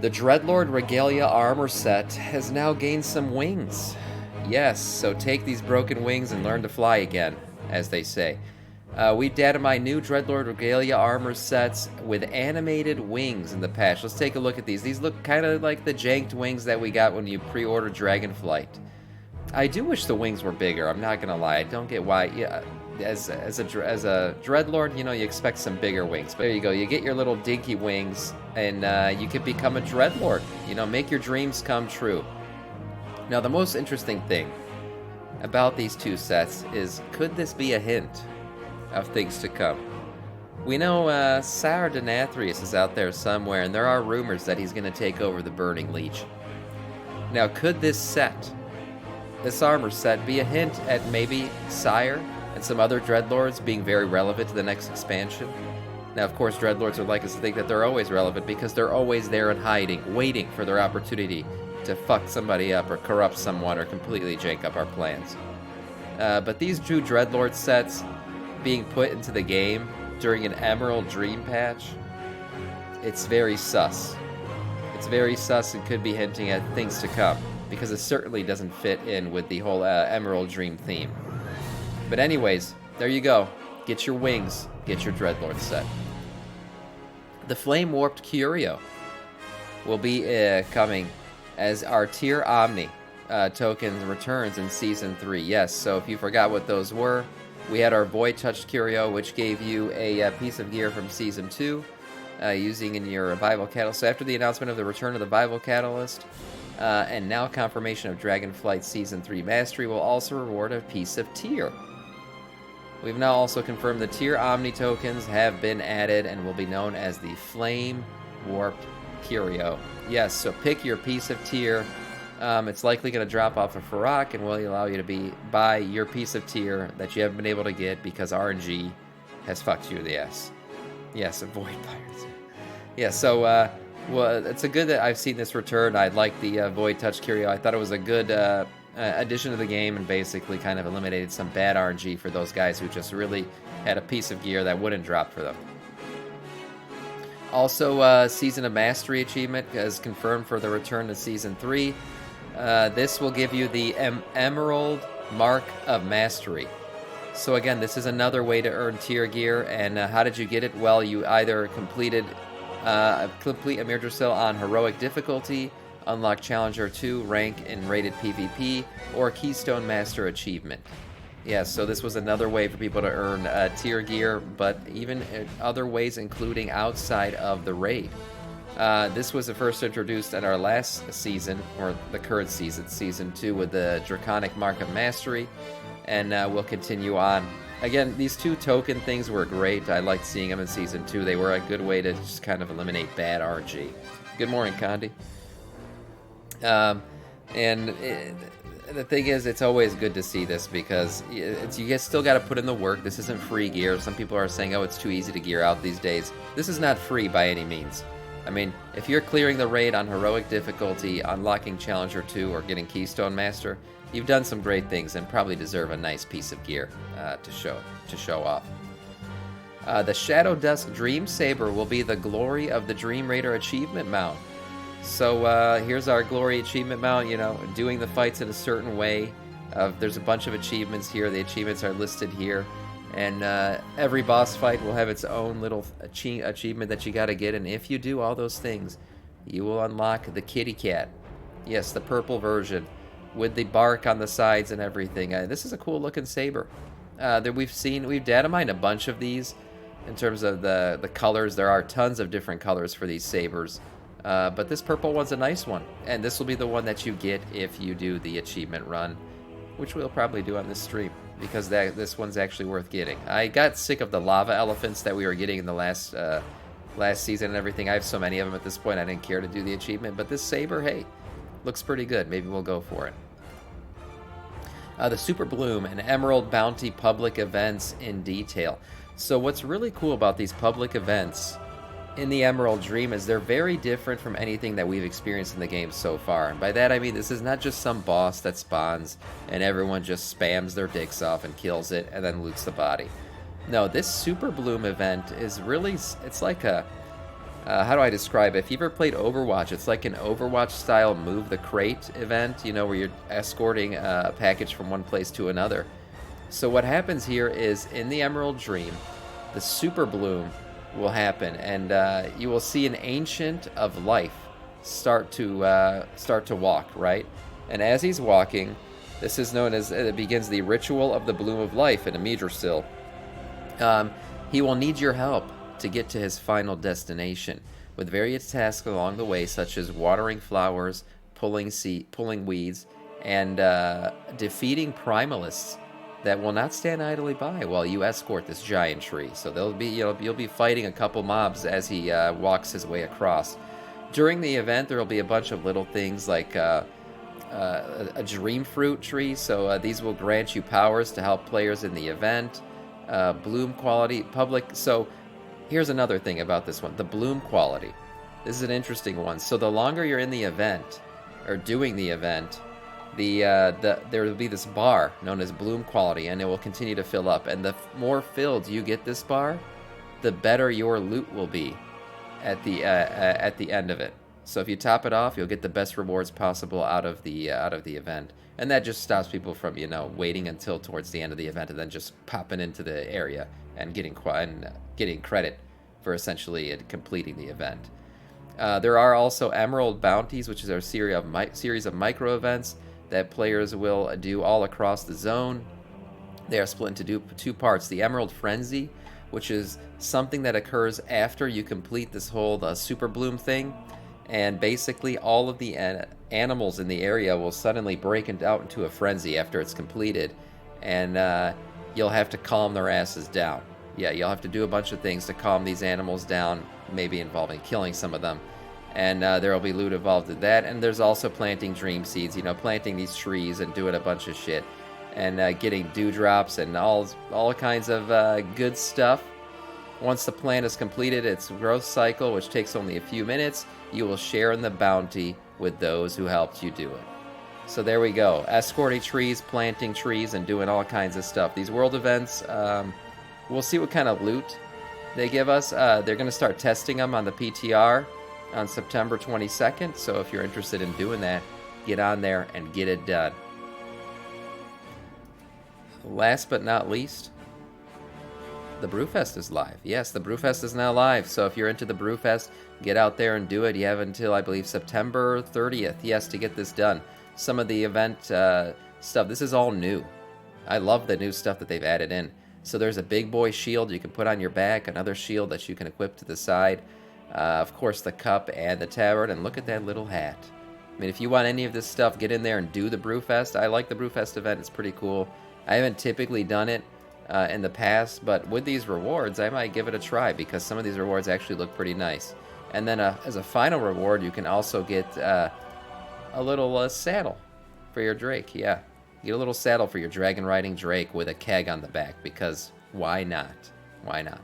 The Dreadlord Regalia armor set has now gained some wings. Yes, so take these broken wings and learn to fly again, as they say. We've added my new Dreadlord Regalia armor sets with animated wings in the patch. Let's take a look at these. These look kind of like the janked wings that we got when you pre-ordered Dragonflight. I do wish the wings were bigger, I'm not gonna lie. I don't get why. Yeah, as a Dreadlord, you know, you expect some bigger wings. But there you go, you get your little dinky wings, and you can become a Dreadlord. You know, make your dreams come true. Now, the most interesting thing about these two sets is, could this be a hint of things to come? We know Sar Denathrius is out there somewhere, and there are rumors that he's going to take over the Burning Legion. Now, could this set, this armor set, be a hint at maybe Sire and some other Dreadlords being very relevant to the next expansion? Now, of course, Dreadlords would like us to think that they're always relevant because they're always there in hiding, waiting for their opportunity to fuck somebody up or corrupt someone or completely jank up our plans. But these two Dreadlord sets being put into the game during an Emerald Dream patch, it's very sus. It's very sus and could be hinting at things to come, because it certainly doesn't fit in with the whole Emerald Dream theme. But anyways, there you go. Get your wings, get your Dreadlord set. The Flame Warped Curio will be coming as our Tier Omni tokens returns in Season 3. Yes, so if you forgot what those were, we had our Void Touched Curio, which gave you a piece of gear from Season 2, using in your Revival Catalyst. So after the announcement of the return of the Revival Catalyst, and now confirmation of Dragonflight Season 3 Mastery, will also reward a piece of Tier. We've now also confirmed the Tier Omni tokens have been added and will be known as the Flame Warped Curio. Yes, so pick your piece of Tier. It's likely going to drop off of Farak and will allow you to buy your piece of Tier that you haven't been able to get because RNG has fucked you in the ass. Yes, avoid pirates. Yeah, so well, it's a good that I've seen this return. I like the Void Touch Curio. I thought it was a good addition to the game and basically kind of eliminated some bad RNG for those guys who just really had a piece of gear that wouldn't drop for them. Also, Season of Mastery achievement is confirmed for the return to Season 3. This will give you the Emerald Mark of Mastery. So again, this is another way to earn tier gear, and how did you get it? Well, you either complete Amirdrasil on Heroic Difficulty, unlock Challenger 2 rank in rated PvP, or Keystone Master achievement. Yeah, so this was another way for people to earn tier gear, but even other ways, including outside of the raid. This was first introduced in our last season, or the current season, Season 2, with the Draconic Mark of Mastery, and we'll continue on. Again, these two token things were great. I liked seeing them in Season 2. They were a good way to just kind of eliminate bad RNG. Good morning, Condi. The thing is, it's always good to see this because you guys still got to put in the work. This isn't free gear. Some people are saying, oh, it's too easy to gear out these days. This is not free by any means. I mean, if you're clearing the raid on Heroic Difficulty, unlocking Challenger 2, or getting Keystone Master, you've done some great things and probably deserve a nice piece of gear to show off. The Shadow Dusk Dream Saber will be the glory of the Dream Raider achievement mount. So here's our glory achievement mount, you know, doing the fights in a certain way. There's a bunch of achievements here. The achievements are listed here. And every boss fight will have its own little achievement that you got to get. And if you do all those things, you will unlock the kitty cat. Yes, the purple version with the bark on the sides and everything. This is a cool looking saber. We've data mined a bunch of these in terms of the colors. There are tons of different colors for these sabers. But this purple one's a nice one, and this will be the one that you get if you do the achievement run, which we'll probably do on this stream, because this one's actually worth getting. I got sick of the lava elephants that we were getting in the last season and everything. I have so many of them at this point, I didn't care to do the achievement, but this saber, hey, looks pretty good. Maybe we'll go for it. The Superbloom and Emerald Bounty public events in detail. So what's really cool about these public events in the Emerald Dream is they're very different from anything that we've experienced in the game so far. And by that I mean this is not just some boss that spawns and everyone just spams their dicks off and kills it and then loots the body. No, this Superbloom event is really, it's like How do I describe it? If you've ever played Overwatch, it's like an Overwatch-style Move the Crate event, you know, where you're escorting a package from one place to another. So what happens here is, in the Emerald Dream, the Superbloom will happen, and you will see an Ancient of Life start to walk, right? And as he's walking, this is known as, it begins the Ritual of the Bloom of Life in Imidrisil. He will need your help to get to his final destination, with various tasks along the way, such as watering flowers, pulling weeds, and defeating primalists that will not stand idly by while you escort this giant tree. So you'll be fighting a couple mobs as he walks his way across. During the event, there will be a bunch of little things like a dream fruit tree. So these will grant you powers to help players in the event. Bloom quality, public. So here's another thing about this one, the bloom quality. This is an interesting one. So the longer you're in the event, or doing the event, there will be this bar known as bloom quality, and it will continue to fill up. And the more filled you get this bar, the better your loot will be at the end of it. So if you top it off, you'll get the best rewards possible out of the event, and that just stops people from, you know, waiting until towards the end of the event and then just popping into the area and getting credit for essentially completing the event. There are also Emerald Bounties, which is our series of micro events that players will do all across the zone. They are split into two parts. The Emerald Frenzy, which is something that occurs after you complete this whole Superbloom thing, and basically all of the animals in the area will suddenly break out into a frenzy after it's completed, and you'll have to calm their asses down. Yeah, you'll have to do a bunch of things to calm these animals down, maybe involving killing some of them. And there will be loot involved in that. And there's also planting dream seeds, you know, planting these trees and doing a bunch of shit. And getting dewdrops and all kinds of good stuff. Once the plant is completed its growth cycle, which takes only a few minutes, you will share in the bounty with those who helped you do it. So there we go. Escorting trees, planting trees, and doing all kinds of stuff. These world events, we'll see what kind of loot they give us. They're going to start testing them on the PTR on September 22nd, so if you're interested in doing that, get on there and get it done. Last but not least, the Brewfest is live. Yes, the Brewfest is now live, so if you're into the Brewfest, get out there and do it. You have until, I believe, September 30th, yes, to get this done. Some of the event stuff, this is all new. I love the new stuff that they've added in. So there's a big boy shield you can put on your back, another shield that you can equip to the side. Of course, the cup and the tabard, and look at that little hat. I mean, if you want any of this stuff, get in there and do the Brewfest. I like the Brewfest event. It's pretty cool. I haven't typically done it in the past, but with these rewards, I might give it a try because some of these rewards actually look pretty nice. And then as a final reward, you can also get a little saddle for your Drake. Yeah, get a little saddle for your dragon riding Drake with a keg on the back, because why not? Why not?